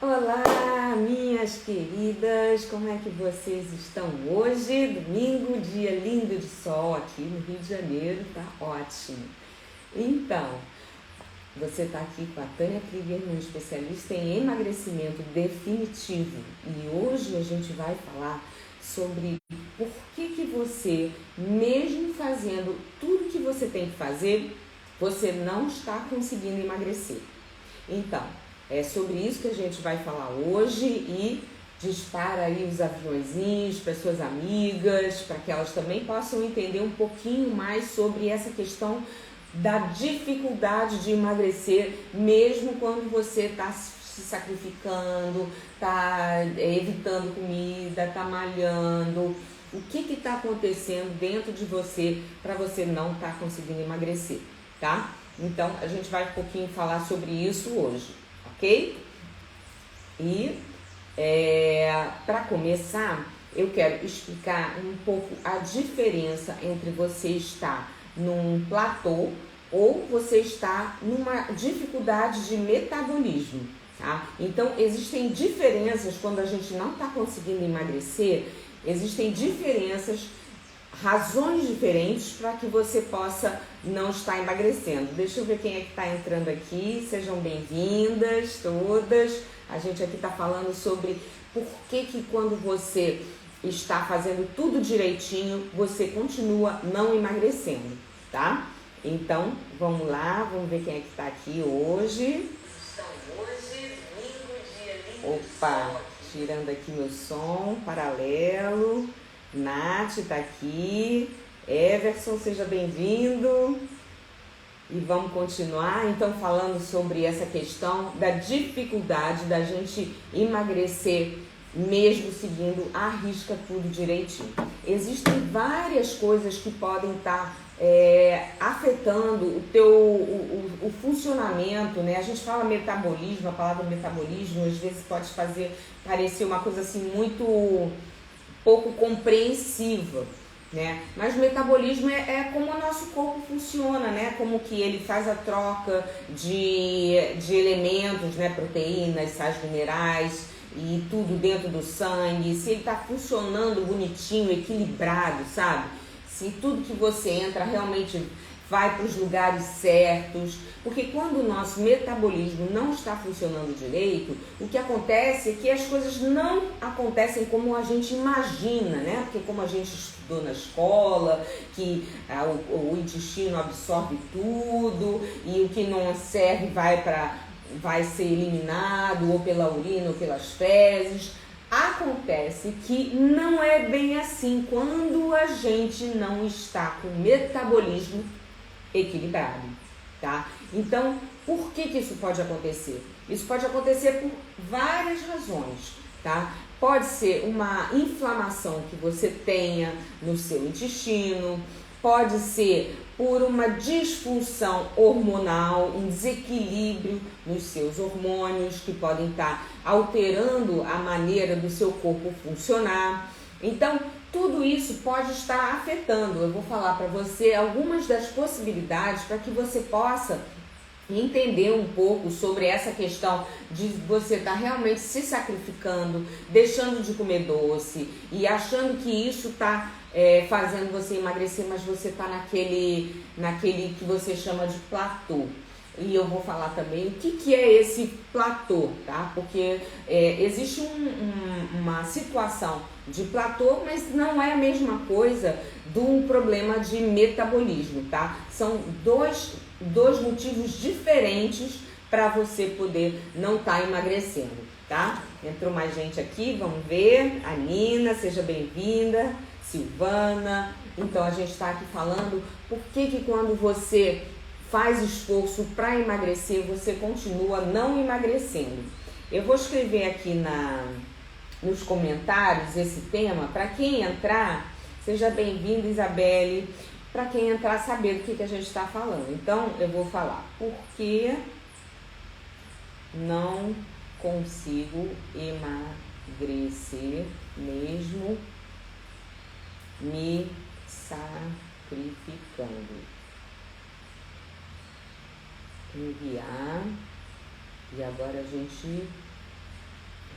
Olá, minhas queridas, como é que vocês estão hoje? Domingo, dia lindo de sol aqui no Rio de Janeiro, tá ótimo. Então, você está aqui com a Tânia Krieger, uma especialista em emagrecimento definitivo. E hoje a gente vai falar sobre por que você, mesmo fazendo tudo que você tem que fazer, você não está conseguindo emagrecer. Então, é sobre isso que a gente vai falar hoje e dispara aí os aviõezinhos para suas amigas, para que elas também possam entender um pouquinho mais sobre essa questão da dificuldade de emagrecer, mesmo quando você está se sacrificando, está evitando comida, está malhando. O que está acontecendo dentro de você para você não estar conseguindo emagrecer, tá? Então, a gente vai um pouquinho falar sobre isso hoje, ok? E para começar, eu quero explicar um pouco a diferença entre você estar num platô ou você estar numa dificuldade de metabolismo, tá? Então, existem diferenças quando a gente não está conseguindo emagrecer, existem diferenças, razões diferentes para que você possa não estar emagrecendo. Deixa eu ver quem é que está entrando aqui. Sejam bem-vindas todas. A gente aqui está falando sobre por que quando você está fazendo tudo direitinho, você continua não emagrecendo, tá? Então, vamos lá, vamos ver quem é que está aqui hoje. Então, hoje, domingo, dia lindo. Opa, tirando aqui meu som, paralelo. Nath tá aqui, Everson, seja bem-vindo. E vamos continuar, então, falando sobre essa questão da dificuldade da gente emagrecer mesmo seguindo à risca tudo direitinho. Existem várias coisas que podem estar afetando o funcionamento, né? A gente fala metabolismo, a palavra metabolismo às vezes pode fazer parecer uma coisa assim muito pouco compreensiva, né? Mas o metabolismo é como o nosso corpo funciona, né? Como que ele faz a troca de elementos, né? Proteínas, sais minerais e tudo dentro do sangue, se ele está funcionando bonitinho, equilibrado, sabe? Se tudo que você entra realmente vai para os lugares certos, porque quando o nosso metabolismo não está funcionando direito, o que acontece é que as coisas não acontecem como a gente imagina, né? Porque como a gente estudou na escola, que o intestino absorve tudo e o que não serve vai ser eliminado ou pela urina ou pelas fezes. Acontece que não é bem assim quando a gente não está com o metabolismo equilibrado, tá? Então, por que isso pode acontecer? Isso pode acontecer por várias razões, tá? Pode ser uma inflamação que você tenha no seu intestino, pode ser por uma disfunção hormonal, um desequilíbrio nos seus hormônios que podem estar alterando a maneira do seu corpo funcionar. Então, tudo isso pode estar afetando. Eu vou falar para você algumas das possibilidades para que você possa entender um pouco sobre essa questão de você estar realmente se sacrificando, deixando de comer doce e achando que isso está fazendo você emagrecer, mas você está naquele que você chama de platô. E eu vou falar também o que é esse platô, tá? Porque existe uma situação de platô, mas não é a mesma coisa de um problema de metabolismo, tá? São dois motivos diferentes para você poder não estar emagrecendo, tá? Entrou mais gente aqui, vamos ver. A Nina, seja bem-vinda. Silvana. Então, a gente está aqui falando por que quando você faz esforço para emagrecer, você continua não emagrecendo. Eu vou escrever aqui nos comentários esse tema, para quem entrar, seja bem-vinda, Isabelle, para quem entrar saber do que a gente está falando. Então, eu vou falar por que não consigo emagrecer mesmo me sacrificando. Enviar. E agora a gente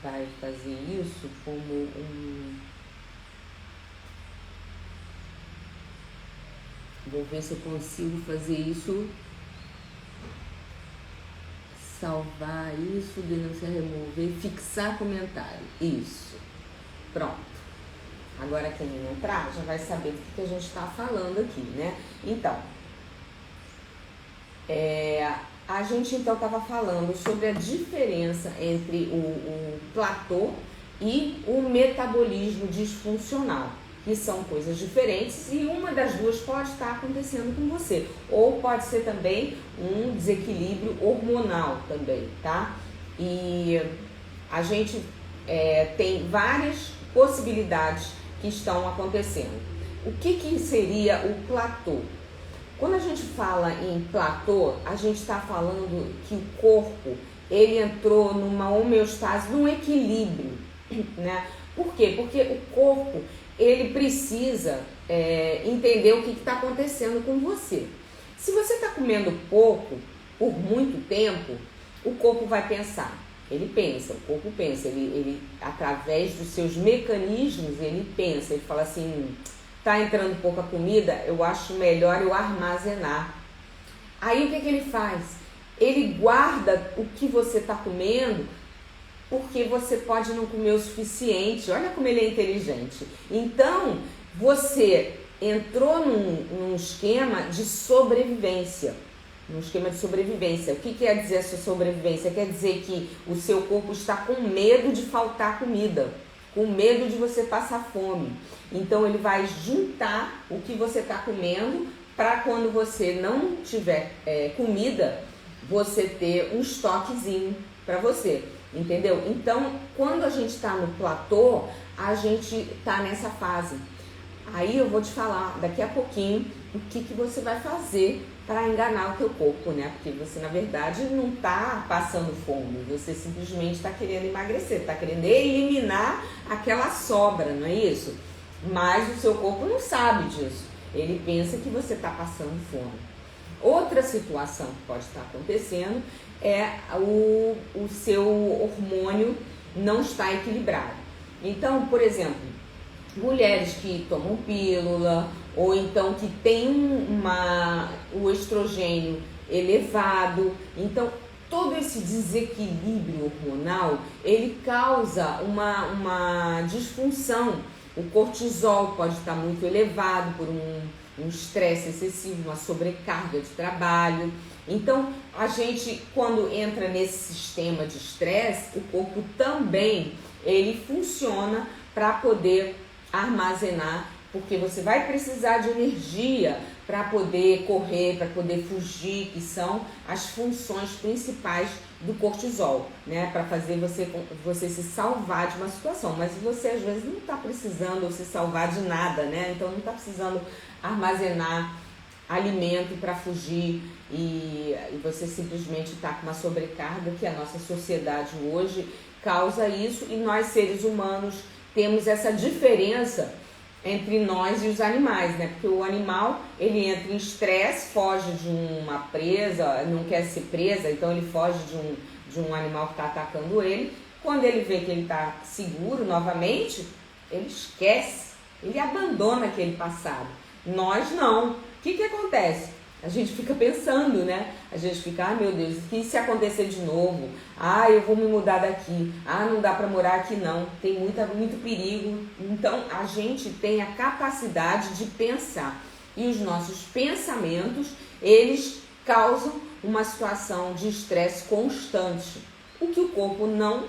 vai fazer isso como Vou ver se eu consigo fazer isso. Salvar isso, denunciar, remover, fixar comentário. Isso. Pronto. Agora quem entrar já vai saber do que a gente está falando aqui, né? Então, a gente então estava falando sobre a diferença entre o platô e o metabolismo disfuncional, que são coisas diferentes e uma das duas pode estar acontecendo com você, ou pode ser também um desequilíbrio hormonal também, tá? E a gente tem várias possibilidades que estão acontecendo. O que seria o platô? Quando a gente fala em platô, a gente está falando que o corpo ele entrou numa homeostase, num equilíbrio, né? Por quê? Porque o corpo ele precisa entender o que está acontecendo com você. Se você está comendo pouco por muito tempo, o corpo vai pensar. O corpo pensa, ele através dos seus mecanismos, ele pensa, ele fala assim, tá entrando pouca comida, eu acho melhor eu armazenar. Aí o que ele faz? Ele guarda o que você está comendo, porque você pode não comer o suficiente. Olha como ele é inteligente. Então, você entrou num esquema de sobrevivência. O que quer dizer essa sobrevivência? Quer dizer que o seu corpo está com medo de faltar comida, com medo de você passar fome. Então, ele vai juntar o que você está comendo para quando você não tiver comida, você ter um estoquezinho para você. Entendeu? Então, quando a gente está no platô, a gente está nessa fase. Aí eu vou te falar daqui a pouquinho o que você vai fazer para enganar o teu corpo, né? Porque você, na verdade, não está passando fome, você simplesmente está querendo emagrecer, está querendo eliminar aquela sobra, não é isso? Mas o seu corpo não sabe disso, ele pensa que você está passando fome. Outra situação que pode estar acontecendo é o seu hormônio não está equilibrado. Então, por exemplo, mulheres que tomam pílula ou então que tem o estrogênio elevado, então todo esse desequilíbrio hormonal, ele causa uma disfunção. O cortisol pode estar muito elevado por um estresse excessivo, uma sobrecarga de trabalho. Então, a gente, quando entra nesse sistema de estresse, o corpo também, ele funciona para poder armazenar, porque você vai precisar de energia para poder correr, para poder fugir, que são as funções principais do cortisol, né? Para fazer você se salvar de uma situação. Mas você às vezes não está precisando se salvar de nada, né? Então não está precisando armazenar alimento para fugir e você simplesmente está com uma sobrecarga que a nossa sociedade hoje causa isso, e nós seres humanos temos essa diferença entre nós e os animais, né? Porque o animal, ele entra em estresse, foge de uma presa, não quer ser presa, então ele foge de um animal que está atacando ele. Quando ele vê que ele está seguro novamente, ele esquece, ele abandona aquele passado. Nós não. O que acontece? A gente fica pensando, né? A gente fica, meu Deus, e se acontecer de novo? Eu vou me mudar daqui. Não dá para morar aqui não. Tem muito perigo. Então, a gente tem a capacidade de pensar. E os nossos pensamentos, eles causam uma situação de estresse constante. O que o corpo não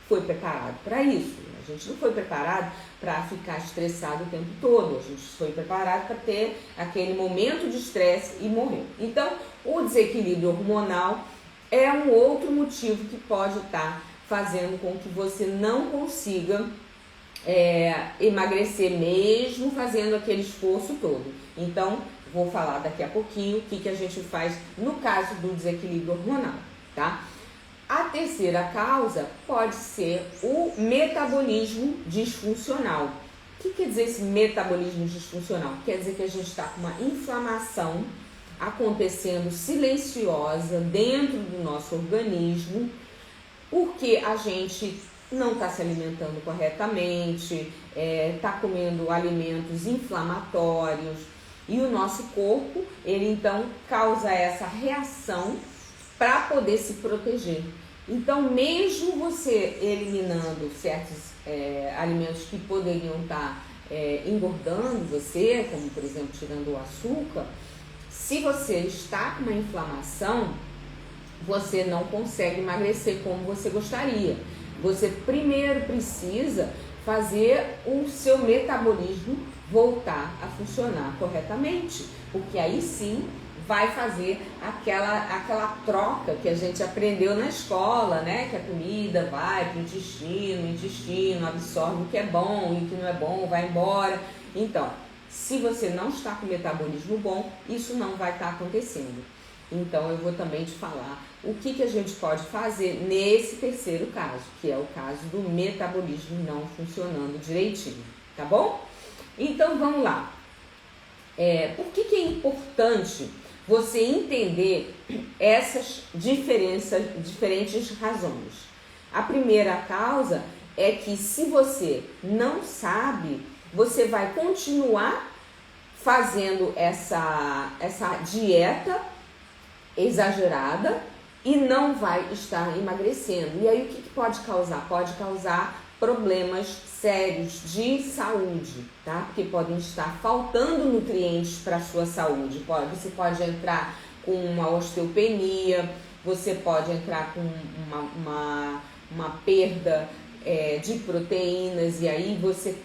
foi preparado para isso. A gente não foi preparado para ficar estressado o tempo todo. A gente foi preparado para ter aquele momento de estresse e morrer. Então, o desequilíbrio hormonal é um outro motivo que pode estar fazendo com que você não consiga emagrecer mesmo fazendo aquele esforço todo. Então, vou falar daqui a pouquinho o que a gente faz no caso do desequilíbrio hormonal, tá? A terceira causa pode ser o metabolismo disfuncional. O que quer dizer esse metabolismo disfuncional? Quer dizer que a gente está com uma inflamação acontecendo silenciosa dentro do nosso organismo, porque a gente não está se alimentando corretamente, está comendo alimentos inflamatórios, e o nosso corpo, ele então causa essa reação para poder se proteger. Então, mesmo você eliminando certos alimentos que poderiam estar engordando você, como por exemplo tirando o açúcar, se você está com uma inflamação, você não consegue emagrecer como você gostaria. Você primeiro precisa fazer o seu metabolismo voltar a funcionar corretamente, porque aí sim vai fazer aquela troca que a gente aprendeu na escola, né? Que a comida vai para o intestino absorve o que é bom e o que não é bom vai embora. Então, se você não está com metabolismo bom, isso não vai estar acontecendo. Então, eu vou também te falar o que a gente pode fazer nesse terceiro caso, que é o caso do metabolismo não funcionando direitinho, tá bom? Então, vamos lá. Por que é importante você entender essas diferentes razões? A primeira causa é que se você não sabe, você vai continuar fazendo essa dieta exagerada e não vai estar emagrecendo. E aí o que pode causar? Pode causar problemas sérios de saúde, tá? Porque podem estar faltando nutrientes para a sua saúde. Você pode entrar com uma osteopenia, você pode entrar com uma perda de proteínas, e aí você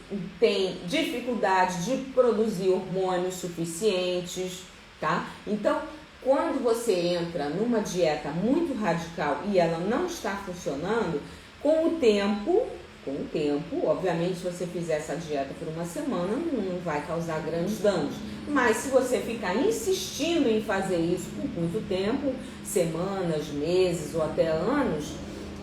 tem dificuldade de produzir hormônios suficientes, tá? Então, quando você entra numa dieta muito radical e ela não está funcionando, com o tempo, obviamente, se você fizer essa dieta por uma semana, não vai causar grandes danos. Mas se você ficar insistindo em fazer isso por muito tempo, semanas, meses ou até anos,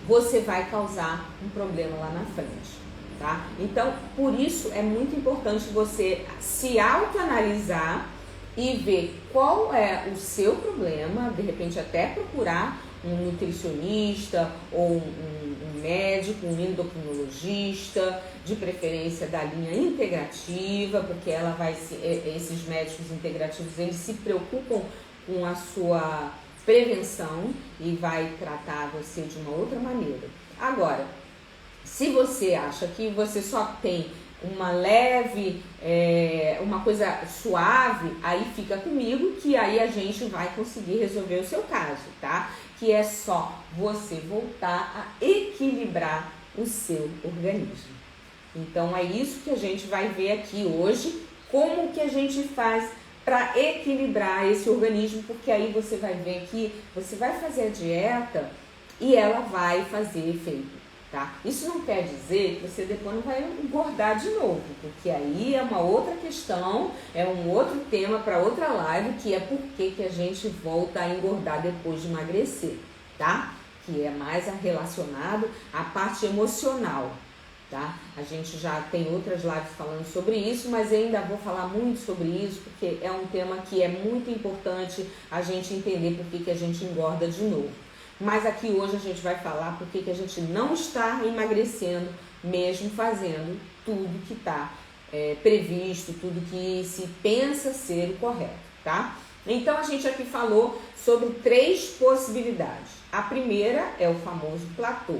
você vai causar um problema lá na frente, tá? Então, por isso é muito importante você se autoanalisar e ver qual é o seu problema, de repente até procurar um nutricionista ou um médico, um endocrinologista, de preferência da linha integrativa, porque esses médicos integrativos, eles se preocupam com a sua prevenção e vai tratar você de uma outra maneira. Agora, se você acha que você só tem uma leve, uma coisa suave, aí fica comigo, que aí a gente vai conseguir resolver o seu caso, tá? Que é só você voltar a equilibrar o seu organismo. Então é isso que a gente vai ver aqui hoje, como que a gente faz para equilibrar esse organismo, porque aí você vai ver que você vai fazer a dieta e ela vai fazer efeito. Tá? Isso não quer dizer que você depois não vai engordar de novo, porque aí é uma outra questão, é um outro tema para outra live, que é por que a gente volta a engordar depois de emagrecer, tá? Que é mais relacionado à parte emocional, tá? A gente já tem outras lives falando sobre isso, mas eu ainda vou falar muito sobre isso, porque é um tema que é muito importante a gente entender por que a gente engorda de novo. Mas aqui hoje a gente vai falar porque que a gente não está emagrecendo, mesmo fazendo tudo que está previsto, tudo que se pensa ser o correto, tá? Então a gente aqui falou sobre 3 possibilidades. A primeira é o famoso platô.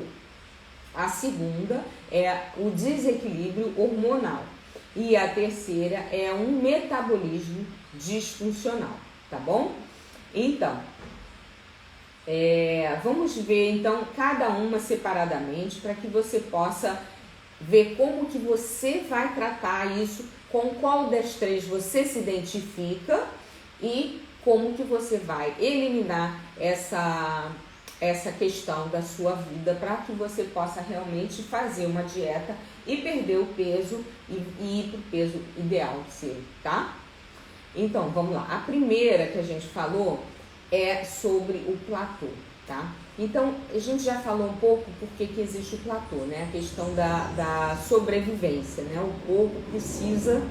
A segunda é o desequilíbrio hormonal. E a terceira é um metabolismo disfuncional, tá bom? Então, vamos ver então cada uma separadamente para que você possa ver como que você vai tratar isso, com qual das 3 você se identifica e como que você vai eliminar essa questão da sua vida para que você possa realmente fazer uma dieta e perder o peso e ir para o peso ideal seu, tá? Então, vamos lá. A primeira que a gente falou é sobre o platô, tá? Então, a gente já falou um pouco por que existe o platô, né? A questão da sobrevivência, né? O corpo precisa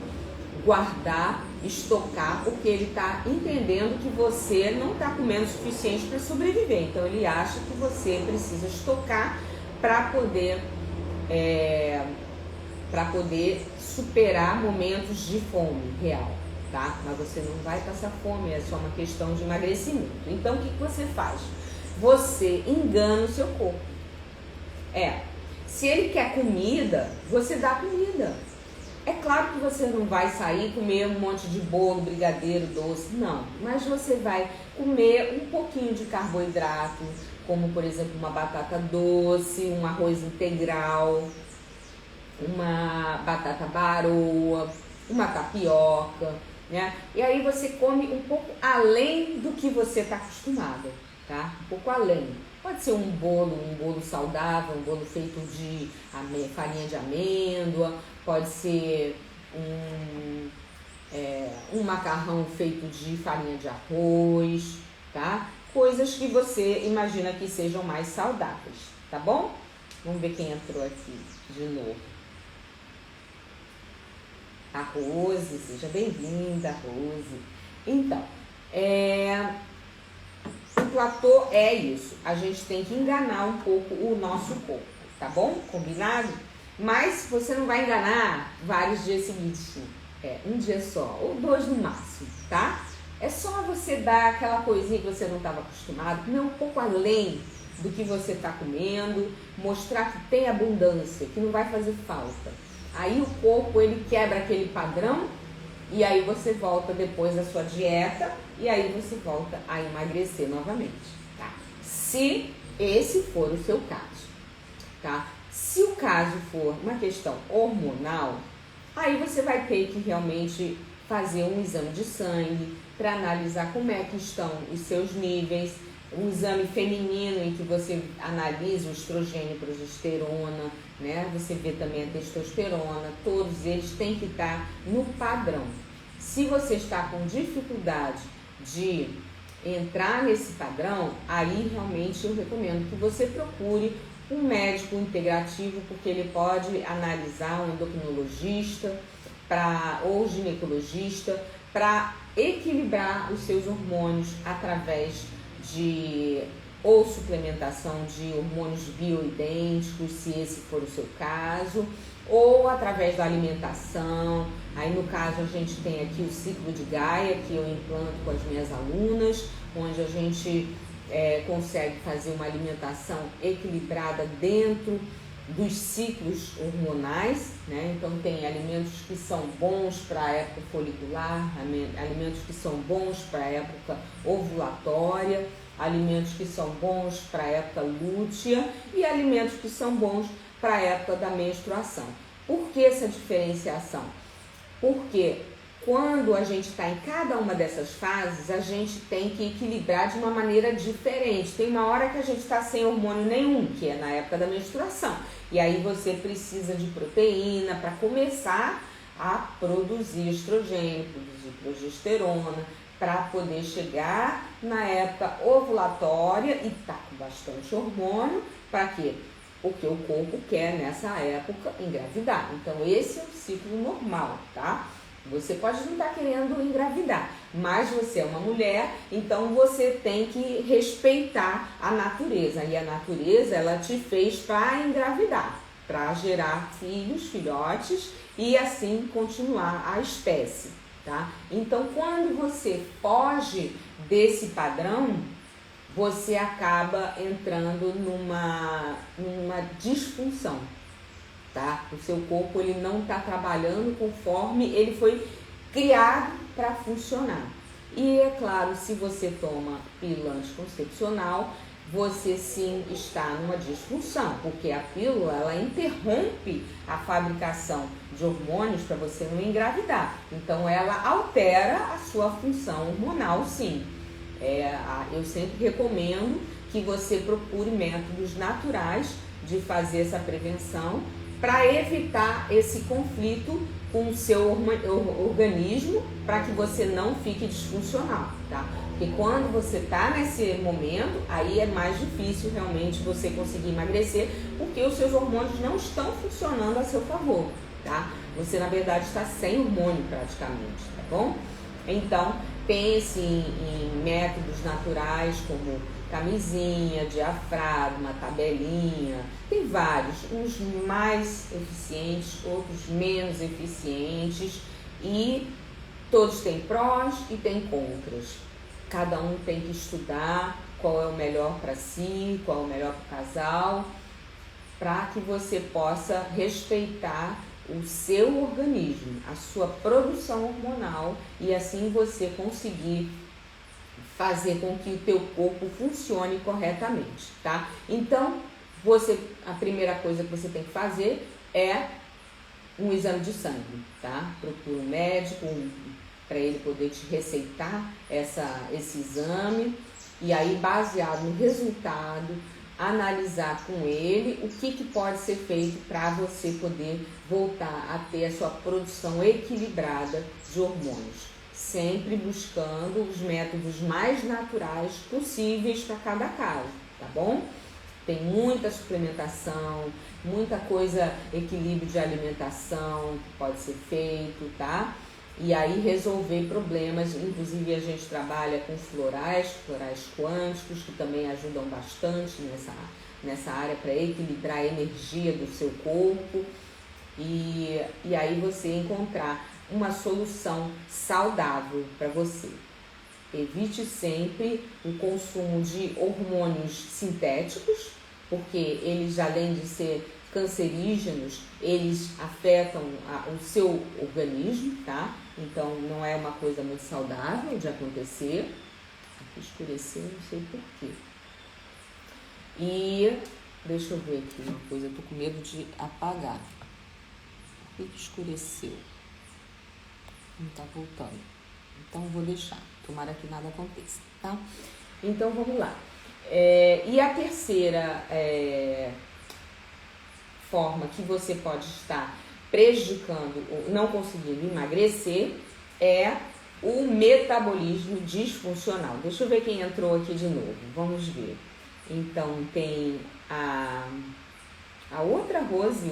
guardar, estocar, porque ele está entendendo que você não está comendo o suficiente para sobreviver. Então, ele acha que você precisa estocar para poder para poder superar momentos de fome real, tá? Mas você não vai passar fome, é só uma questão de emagrecimento. Então, o que você faz? Você engana o seu corpo. Se ele quer comida, você dá comida. É claro que você não vai sair e comer um monte de bolo, brigadeiro, doce, não. Mas você vai comer um pouquinho de carboidrato, como por exemplo uma batata doce, um arroz integral, uma batata baroa, uma tapioca, né? E aí você come um pouco além do que você está acostumado, tá? Um pouco além. Pode ser um bolo saudável, um bolo feito de farinha de amêndoa, pode ser um macarrão feito de farinha de arroz, tá? Coisas que você imagina que sejam mais saudáveis, tá bom? Vamos ver quem entrou aqui de novo. A Rose, seja bem-vinda, Rose. Então, o platô é isso, a gente tem que enganar um pouco o nosso corpo, tá bom? Combinado? Mas você não vai enganar vários dias seguidos, um dia só, ou 2 no máximo, tá? É só você dar aquela coisinha que você não estava acostumado, comer um pouco além do que você está comendo, mostrar que tem abundância, que não vai fazer falta. Aí o corpo, ele quebra aquele padrão e aí você volta depois da sua dieta e aí você volta a emagrecer novamente, tá? Se esse for o seu caso, tá? Se o caso for uma questão hormonal, aí você vai ter que realmente fazer um exame de sangue para analisar como é que estão os seus níveis, um exame feminino em que você analisa o estrogênio e progesterona, né? Você vê também a testosterona, todos eles têm que estar no padrão. Se você está com dificuldade de entrar nesse padrão, aí realmente eu recomendo que você procure um médico integrativo, porque ele pode analisar um endocrinologista ou ginecologista para equilibrar os seus hormônios através de ou suplementação de hormônios bioidênticos, se esse for o seu caso, ou através da alimentação. Aí no caso a gente tem aqui o ciclo de Gaia, que eu implanto com as minhas alunas, onde a gente consegue fazer uma alimentação equilibrada dentro dos ciclos hormonais, né? Então tem alimentos que são bons para a época folicular, alimentos que são bons para a época ovulatória, alimentos que são bons para a época lútea e alimentos que são bons para a época da menstruação. Por que essa diferenciação? Porque quando a gente está em cada uma dessas fases, a gente tem que equilibrar de uma maneira diferente. Tem uma hora que a gente está sem hormônio nenhum, que é na época da menstruação. E aí você precisa de proteína para começar a produzir estrogênio, produzir progesterona, para poder chegar na época ovulatória e tá com bastante hormônio. Para quê? Porque o corpo quer nessa época engravidar. Então esse é o ciclo normal, tá? Você pode não estar querendo engravidar, mas você é uma mulher, então você tem que respeitar a natureza. E a natureza, ela te fez para engravidar, para gerar filhos, filhotes e assim continuar a espécie, tá? Então, quando você foge desse padrão, você acaba entrando numa disfunção. Tá? O seu corpo, ele não está trabalhando conforme ele foi criado para funcionar. E é claro, se você toma pílula anticoncepcional, você sim está numa disfunção, porque a pílula, ela interrompe a fabricação de hormônios para você não engravidar. Então ela altera a sua função hormonal, sim. Eu sempre recomendo que você procure métodos naturais de fazer essa prevenção para evitar esse conflito com o seu organismo, para que você não fique disfuncional, tá? Porque quando você está nesse momento, aí é mais difícil realmente você conseguir emagrecer, porque os seus hormônios não estão funcionando a seu favor, tá? Você, na verdade, está sem hormônio praticamente, tá bom? Então, pense em métodos naturais, como camisinha, diafragma, tabelinha, tem vários, uns mais eficientes, outros menos eficientes, e todos têm prós e têm contras. Cada um tem que estudar qual é o melhor para si, qual é o melhor para o casal, para que você possa respeitar o seu organismo, a sua produção hormonal, e assim você conseguir fazer com que o teu corpo funcione corretamente, tá? Então, a primeira coisa que você tem que fazer é um exame de sangue, tá? Procura um médico para ele poder te receitar esse exame, e aí, baseado no resultado, analisar com ele o que pode ser feito para você poder voltar a ter a sua produção equilibrada de hormônios, sempre buscando os métodos mais naturais possíveis para cada caso, tá bom? Tem muita suplementação, muita coisa, equilíbrio de alimentação que pode ser feito, tá? E aí resolver problemas, inclusive a gente trabalha com florais quânticos, que também ajudam bastante nessa área para equilibrar a energia do seu corpo, e aí você encontrar uma solução saudável para você. Evite sempre o consumo de hormônios sintéticos, porque eles, além de ser cancerígenos, eles afetam o seu organismo, tá? Então não é uma coisa muito saudável de acontecer. Aqui escureceu, não sei porquê. E deixa eu ver aqui uma coisa, eu tô com medo de apagar. Por que escureceu? Não tá voltando. Então vou deixar, tomara que nada aconteça, tá? Então vamos lá. E a terceira forma que você pode estar prejudicando ou não conseguindo emagrecer é o metabolismo disfuncional. Deixa eu ver quem entrou aqui de novo, vamos ver. Então tem a outra Rose,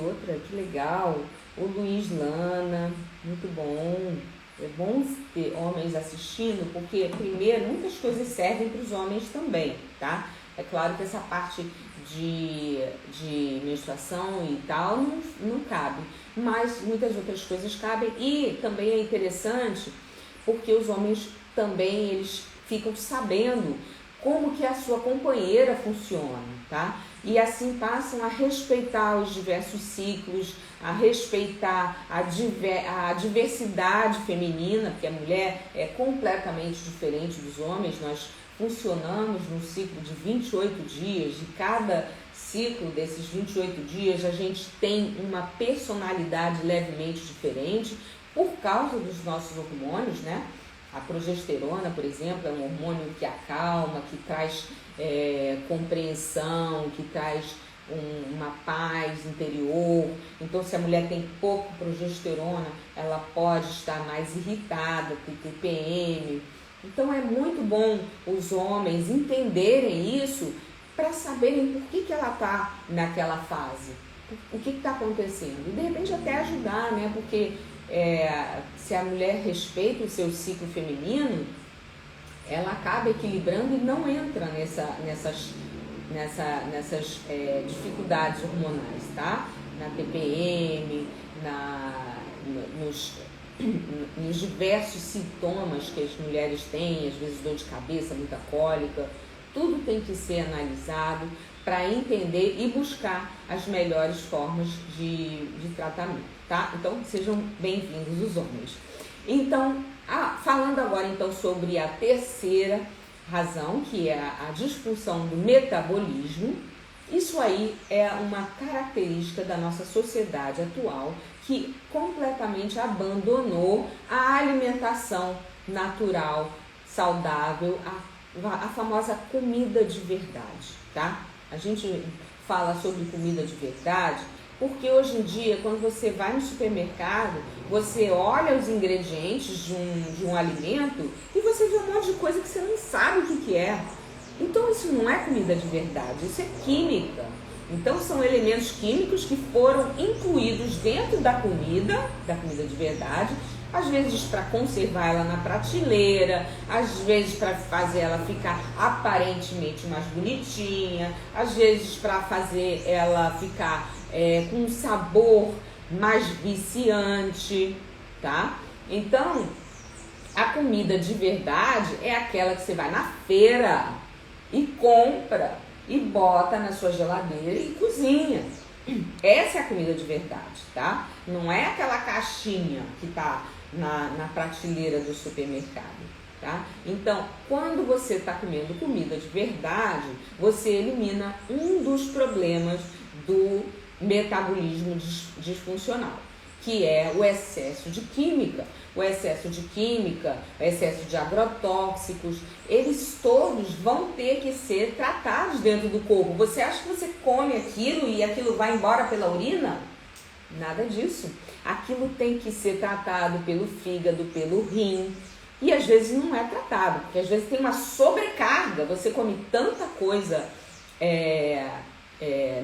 que legal, o Luiz Lana, muito bom. É bom ter homens assistindo, porque primeiro muitas coisas servem para os homens também, tá? É claro que essa parte de menstruação e tal não cabe, mas muitas outras coisas cabem, e também é interessante porque os homens também eles ficam sabendo como que a sua companheira funciona, tá? E assim passam a respeitar os diversos ciclos, a respeitar a diversidade feminina, porque a mulher é completamente diferente dos homens. Nós funcionamos num ciclo de 28 dias, de cada ciclo desses 28 dias a gente tem uma personalidade levemente diferente por causa dos nossos hormônios, né? A progesterona, por exemplo, é um hormônio que acalma, que traz compreensão, que traz uma paz interior. Então, se a mulher tem pouco progesterona, ela pode estar mais irritada, ter TPM. Então, é muito bom os homens entenderem isso para saberem por que ela está naquela fase, o que está acontecendo. E, de repente, até ajudar, né? Porque se a mulher respeita o seu ciclo feminino, ela acaba equilibrando e não entra nessas dificuldades hormonais, tá? Na TPM, nos diversos sintomas que as mulheres têm, às vezes dor de cabeça, muita cólica. Tudo tem que ser analisado para entender e buscar as melhores formas de tratamento, tá? Então, sejam bem-vindos os homens. Então, falando agora então sobre a terceira razão, que é a disfunção do metabolismo. Isso aí é uma característica da nossa sociedade atual, que completamente abandonou a alimentação natural, saudável, a famosa comida de verdade, tá? A gente fala sobre comida de verdade porque hoje em dia, quando você vai no supermercado, você olha os ingredientes de um alimento e você vê um monte de coisa que você não sabe o que é. Então isso não é comida de verdade, isso é química. Então são elementos químicos que foram incluídos dentro da comida de verdade, às vezes para conservar ela na prateleira, às vezes para fazer ela ficar aparentemente mais bonitinha, às vezes para fazer ela ficar com um sabor mais viciante, tá? Então, a comida de verdade é aquela que você vai na feira e compra e bota na sua geladeira e cozinha. Essa é a comida de verdade, tá? Não é aquela caixinha que tá na prateleira do supermercado, tá? Então, quando você está comendo comida de verdade, você elimina um dos problemas do metabolismo disfuncional, que é o excesso de química. O excesso de química, o excesso de agrotóxicos, eles todos vão ter que ser tratados dentro do corpo. Você acha que você come aquilo e aquilo vai embora pela urina? Nada disso. Aquilo tem que ser tratado pelo fígado, pelo rim. E às vezes não é tratado, porque às vezes tem uma sobrecarga. Você come tanta coisa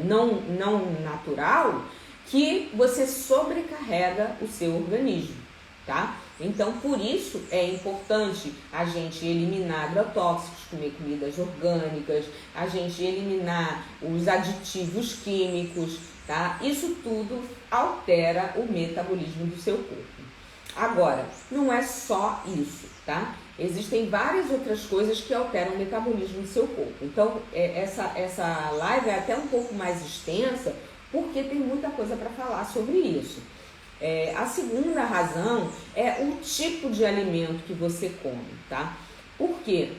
não natural que você sobrecarrega o seu organismo, tá? Então, por isso é importante a gente eliminar agrotóxicos, comer comidas orgânicas, a gente eliminar os aditivos químicos, tá? Isso tudo altera o metabolismo do seu corpo. Agora, não é só isso, tá? Existem várias outras coisas que alteram o metabolismo do seu corpo. Então, essa live é até um pouco mais extensa, porque tem muita coisa para falar sobre isso. A segunda razão é o tipo de alimento que você come, tá? Porque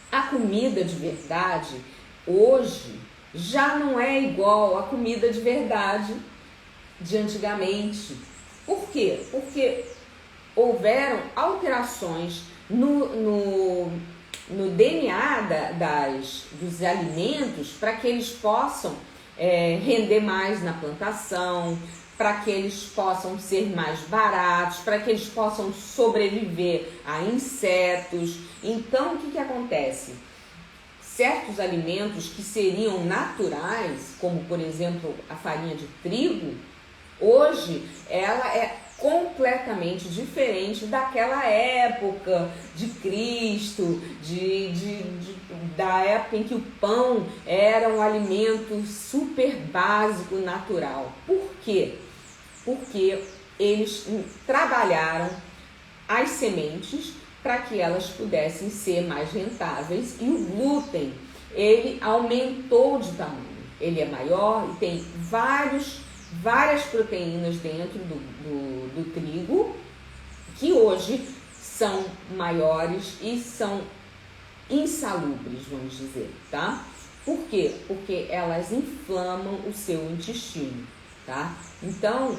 a comida de verdade, hoje, já não é igual à comida de verdade de antigamente. Por quê? Porque houveram alterações no DNA dos alimentos para que eles possam render mais na plantação, para que eles possam ser mais baratos, para que eles possam sobreviver a insetos. Então, o que acontece? Certos alimentos que seriam naturais, como por exemplo a farinha de trigo, hoje ela é completamente diferente daquela época de Cristo, da época em que o pão era um alimento super básico, natural. Por quê? Porque eles trabalharam as sementes para que elas pudessem ser mais rentáveis, e o glúten, ele aumentou de tamanho. Ele é maior e tem várias proteínas dentro do trigo, que hoje são maiores e são insalubres, vamos dizer, tá? Por quê? Porque elas inflamam o seu intestino, tá? Então,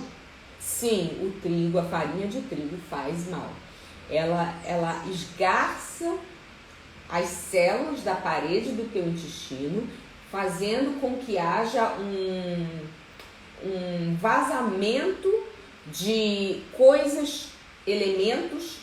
sim, o trigo, a farinha de trigo faz mal. Ela esgarça as células da parede do teu intestino, fazendo com que haja um vazamento de coisas, elementos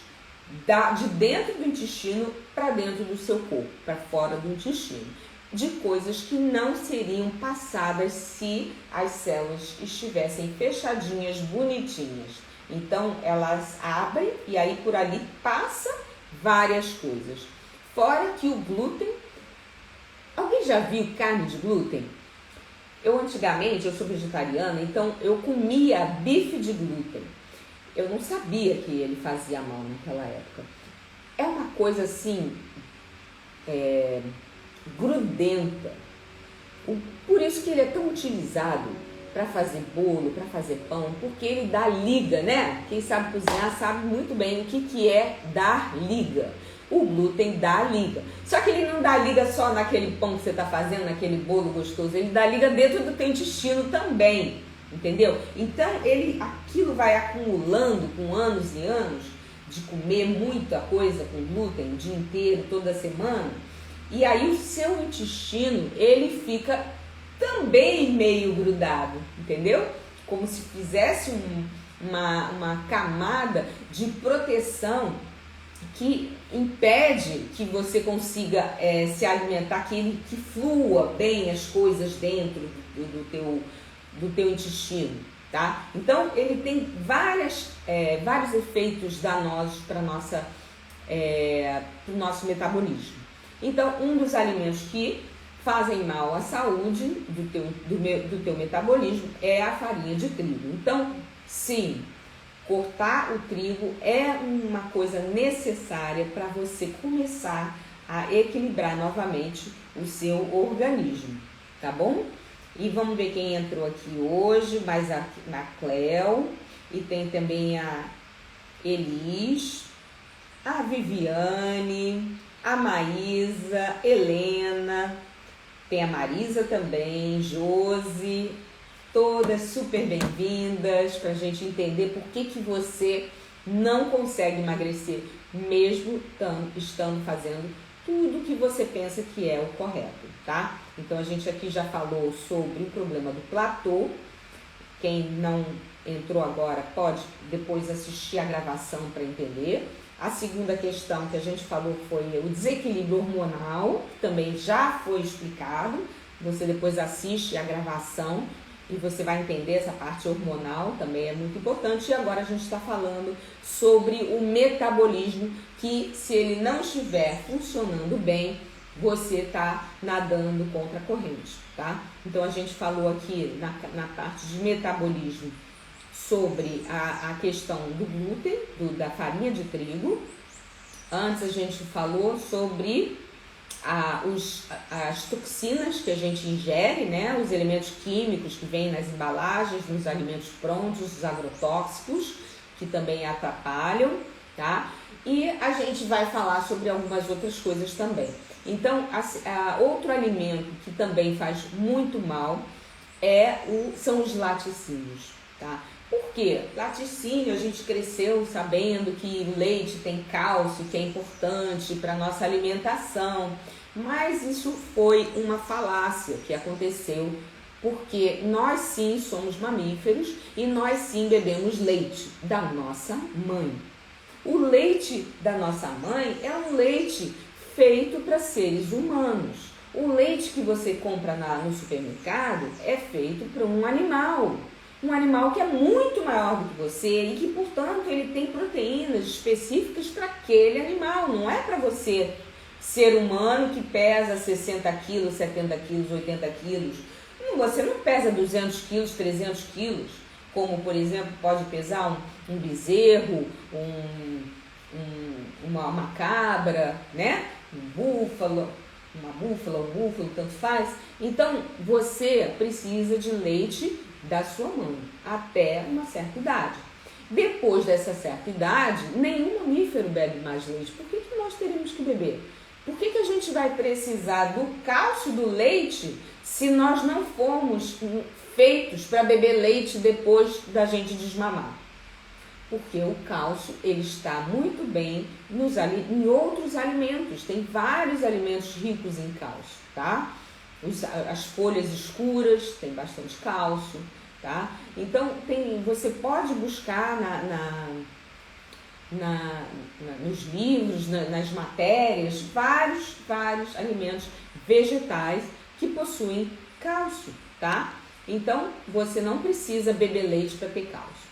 de dentro do intestino para dentro do seu corpo, para fora do intestino, de coisas que não seriam passadas se as células estivessem fechadinhas, bonitinhas. Então elas abrem e aí por ali passa várias coisas. Fora que o glúten, alguém já viu carne de glúten? Antigamente, eu sou vegetariana, então eu comia bife de glúten. Eu não sabia que ele fazia mal naquela época. É uma coisa assim, grudenta. Por isso que ele é tão utilizado para fazer bolo, para fazer pão, porque ele dá liga, né? Quem sabe cozinhar sabe muito bem o que é dar liga. O glúten dá liga. Só que ele não dá liga só naquele pão que você está fazendo, naquele bolo gostoso. Ele dá liga dentro do teu intestino também, entendeu? Então, aquilo vai acumulando com anos e anos de comer muita coisa com glúten o dia inteiro, toda semana. E aí o seu intestino, ele fica também meio grudado, entendeu? Como se fizesse uma camada de proteção que impede que você consiga se alimentar, que flua bem as coisas dentro do teu intestino, tá? Então, ele tem vários efeitos danosos para o nosso metabolismo. Então, um dos alimentos que fazem mal à saúde do teu metabolismo é a farinha de trigo. Então, sim, cortar o trigo é uma coisa necessária para você começar a equilibrar novamente o seu organismo, tá bom? E vamos ver quem entrou aqui hoje, mais a Cleo, e tem também a Elis, a Viviane, a Maísa, Helena, tem a Marisa também, Josi, todas super bem-vindas para a gente entender por que você não consegue emagrecer, mesmo estando fazendo tudo que você pensa que é o correto, tá? Então a gente aqui já falou sobre o problema do platô. Quem não entrou agora pode depois assistir a gravação para entender. A segunda questão que a gente falou foi o desequilíbrio hormonal, que também já foi explicado. Você depois assiste a gravação e você vai entender essa parte hormonal, também é muito importante. E agora a gente está falando sobre o metabolismo, que se ele não estiver funcionando bem, você está nadando contra a corrente, tá? Então a gente falou aqui na parte de metabolismo sobre a questão do glúten, da farinha de trigo. Antes a gente falou sobre as toxinas que a gente ingere, né? Os elementos químicos que vêm nas embalagens, nos alimentos prontos, os agrotóxicos, que também atrapalham, tá? E a gente vai falar sobre algumas outras coisas também. Então, outro alimento que também faz muito mal são os laticínios, tá? Por quê? Laticínio, a gente cresceu sabendo que o leite tem cálcio, que é importante para a nossa alimentação, mas isso foi uma falácia que aconteceu, porque nós sim somos mamíferos e nós sim bebemos leite da nossa mãe. O leite da nossa mãe é um leite feito para seres humanos. O leite que você compra no supermercado é feito para um animal que é muito maior do que você e que, portanto, ele tem proteínas específicas para aquele animal. Não é para você, ser humano, que pesa 60 quilos, 70 quilos, 80 quilos. Você não pesa 200 quilos, 300 quilos, como, por exemplo, pode pesar um bezerro, uma cabra, né? Um búfalo, tanto faz. Então, você precisa de leite da sua mãe até uma certa idade. Depois dessa certa idade, nenhum mamífero bebe mais leite. Por que nós teremos que beber? Por que a gente vai precisar do cálcio do leite se nós não formos feitos para beber leite depois da gente desmamar? Porque o cálcio, ele está muito bem em outros alimentos. Tem vários alimentos ricos em cálcio, tá? As folhas escuras têm bastante cálcio, tá? Então, você pode buscar nos livros, nas matérias, vários alimentos vegetais que possuem cálcio, tá? Então, você não precisa beber leite para ter cálcio.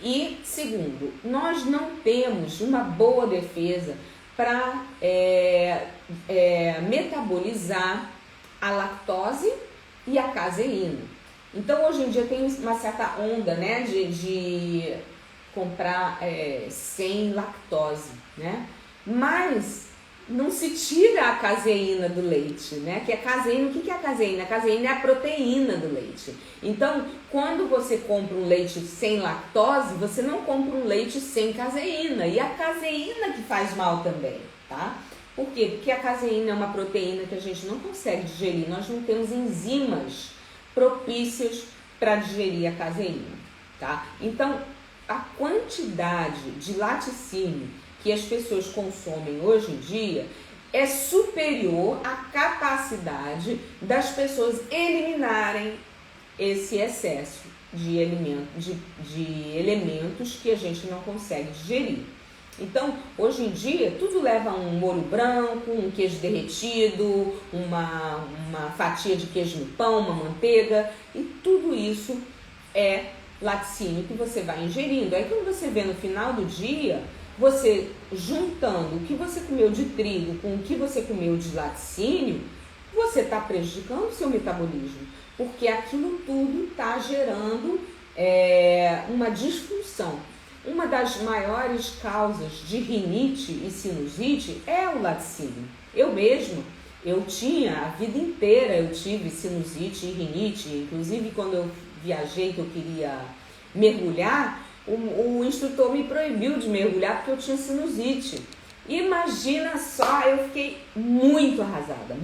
E, segundo, nós não temos uma boa defesa para metabolizar a lactose e a caseína. Então, hoje em dia tem uma certa onda, né, de comprar sem lactose, né? Mas não se tira a caseína do leite, né? Que a caseína, o que é a caseína? A caseína é a proteína do leite. Então, quando você compra um leite sem lactose, você não compra um leite sem caseína. E a caseína que faz mal também, tá? Por quê? Porque a caseína é uma proteína que a gente não consegue digerir. Nós não temos enzimas propícias para digerir a caseína, tá? Então, a quantidade de laticínio que as pessoas consomem hoje em dia é superior à capacidade das pessoas eliminarem esse excesso de elementos que a gente não consegue digerir. Então, hoje em dia, tudo leva a um molho branco, um queijo derretido, uma fatia de queijo no pão, uma manteiga, e tudo isso é laticínio que você vai ingerindo. Aí quando você vê no final do dia, você juntando o que você comeu de trigo com o que você comeu de laticínio, você está prejudicando o seu metabolismo, porque aquilo tudo está gerando uma disfunção. Uma das maiores causas de rinite e sinusite é o laticínio. Eu tinha a vida inteira, eu tive sinusite e rinite, inclusive quando eu viajei que eu queria mergulhar, o instrutor me proibiu de mergulhar porque eu tinha sinusite. Imagina só, eu fiquei muito arrasada,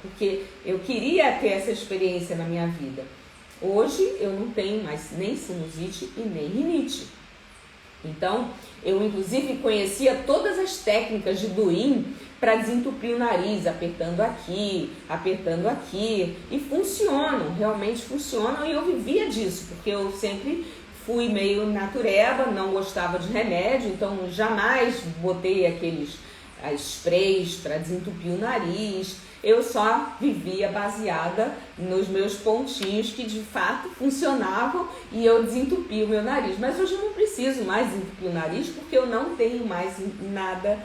porque eu queria ter essa experiência na minha vida. Hoje eu não tenho mais nem sinusite e nem rinite. Então, eu inclusive conhecia todas as técnicas de Duin para desentupir o nariz, apertando aqui, e funcionam, realmente funcionam, e eu vivia disso, porque eu sempre fui meio natureba, não gostava de remédio, então jamais botei aqueles sprays para desentupir o nariz. Eu só vivia baseada nos meus pontinhos que de fato funcionavam e eu desentupia o meu nariz. Mas hoje eu não preciso mais desentupir o nariz porque eu não tenho mais nada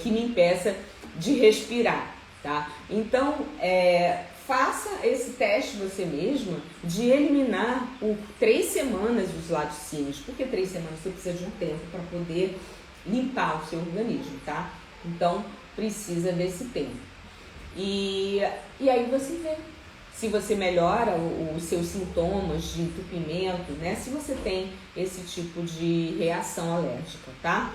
que me impeça de respirar, tá? Então, faça esse teste você mesma de eliminar por 3 semanas os laticínios. Por que 3 semanas? Você precisa de um tempo para poder limpar o seu organismo, tá? Então, precisa desse tempo. E aí você vê se você melhora os seus sintomas de entupimento, né? Se você tem esse tipo de reação alérgica, tá?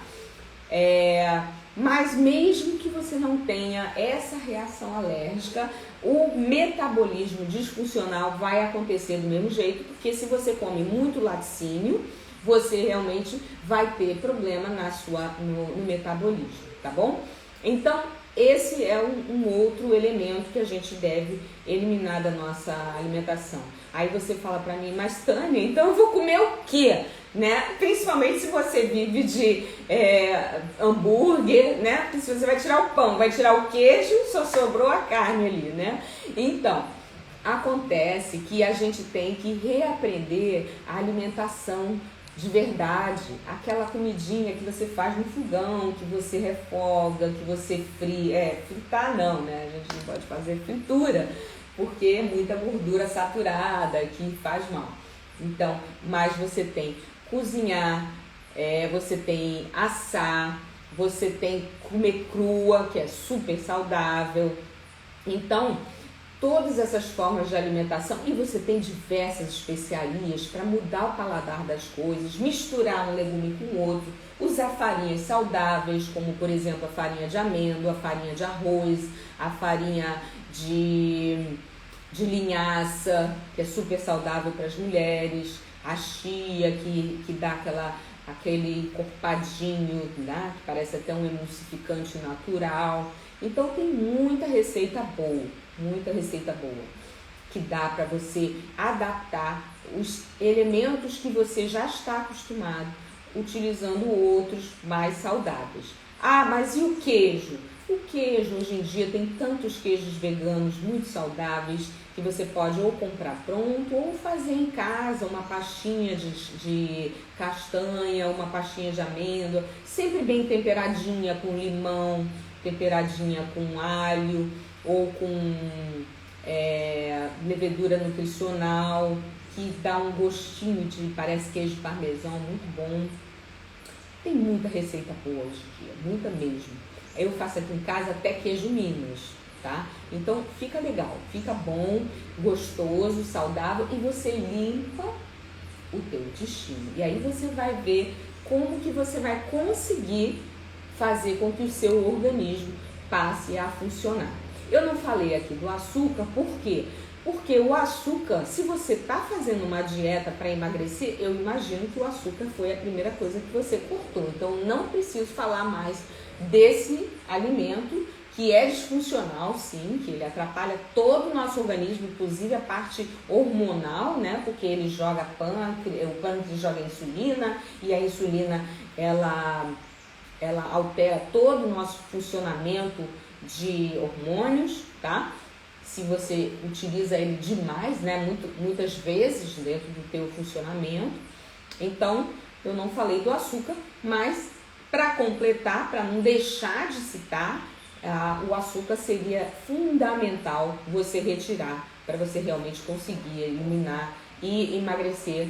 Mas mesmo que você não tenha essa reação alérgica, o metabolismo disfuncional vai acontecer do mesmo jeito, porque se você come muito laticínio, você realmente vai ter problema no metabolismo, tá bom? Então, esse é um outro elemento que a gente deve eliminar da nossa alimentação. Aí você fala pra mim, mas Tânia, então eu vou comer o quê? Né? Principalmente se você vive de hambúrguer, né? Porque se você vai tirar o pão, vai tirar o queijo, só sobrou a carne ali, né? Então, acontece que a gente tem que reaprender a alimentação de verdade, aquela comidinha que você faz no fogão, que você refoga, que você fritar não, né? A gente não pode fazer fritura, porque é muita gordura saturada que faz mal. Então, mas você tem cozinhar, você tem assar, você tem comer crua, que é super saudável. Então, todas essas formas de alimentação, e você tem diversas especiarias para mudar o paladar das coisas, misturar um legume com o outro, usar farinhas saudáveis, como por exemplo a farinha de amêndoa, a farinha de arroz, a farinha de linhaça, que é super saudável para as mulheres, a chia, que dá aquele corpadinho, né? Que parece até um emulsificante natural. Então tem muita receita boa, que dá para você adaptar os elementos que você já está acostumado, utilizando outros mais saudáveis. Ah, mas e o queijo? O queijo, hoje em dia, tem tantos queijos veganos muito saudáveis que você pode ou comprar pronto ou fazer em casa uma pastinha de castanha, uma pastinha de amêndoa, sempre bem temperadinha com limão, temperadinha com alho ou com levedura nutricional, que dá um gostinho de, parece queijo parmesão, muito bom. Tem muita receita boa hoje em dia, muita mesmo. Eu faço aqui em casa até queijo Minas, tá? Então fica legal, fica bom, gostoso, saudável e você limpa o teu intestino. E aí você vai ver como que você vai conseguir fazer com que o seu organismo passe a funcionar. Eu não falei aqui do açúcar, por quê? Porque o açúcar, se você está fazendo uma dieta para emagrecer, eu imagino que o açúcar foi a primeira coisa que você cortou. Então, não preciso falar mais desse alimento, que é disfuncional, sim, que ele atrapalha todo o nosso organismo, inclusive a parte hormonal, né? Porque ele joga o pâncreas joga insulina, e a insulina, ela altera todo o nosso funcionamento de hormônios, tá? se você utiliza ele demais, né, muitas vezes dentro do teu funcionamento. Então, eu não falei do açúcar, mas para completar, para não deixar de citar, o açúcar seria fundamental você retirar para você realmente conseguir eliminar e emagrecer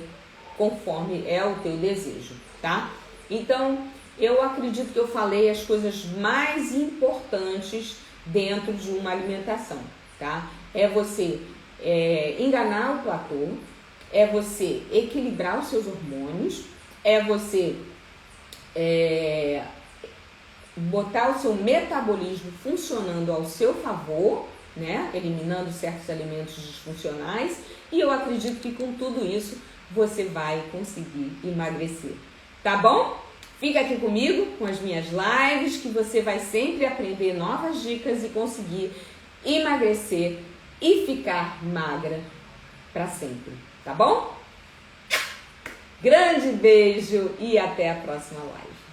conforme é o teu desejo, tá? Então, eu acredito que eu falei as coisas mais importantes dentro de uma alimentação, tá? É você enganar o platô, é você equilibrar os seus hormônios, é você botar o seu metabolismo funcionando ao seu favor, né? Eliminando certos alimentos disfuncionais, e eu acredito que com tudo isso você vai conseguir emagrecer, tá bom? Fica aqui comigo com as minhas lives, que você vai sempre aprender novas dicas e conseguir emagrecer e ficar magra para sempre, tá bom? Grande beijo e até a próxima live.